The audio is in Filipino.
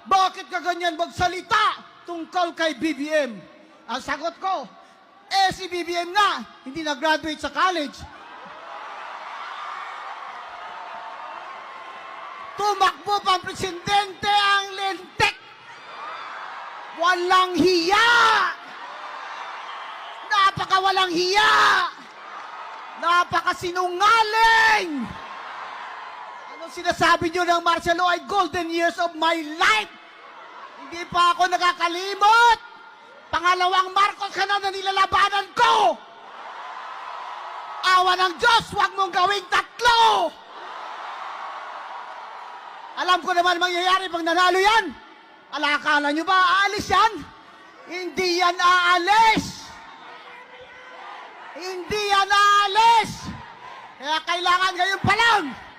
bakit ka ganyan magsalita tungkol kay BBM? Ang sagot ko, si BBM nga, hindi na-graduate sa college. Tumakbo pang presidente ang lentek. Walang hiya! Napakawalang hiya! Napakasinungaling! Ano sinasabi nyo ng martial law ay golden years of my life? Hindi pa ako nakakalimot! Pangalawang Marcos ka na nilalabanan ko! Awa ng Diyos, huwag mong gawing tatlo! Alam ko naman mangyayari pag nanalo yan. Alakala nyo ba aalis yan? Hindi yan aalis! Hindi yan aalis! Kaya kailangan ngayon pa lang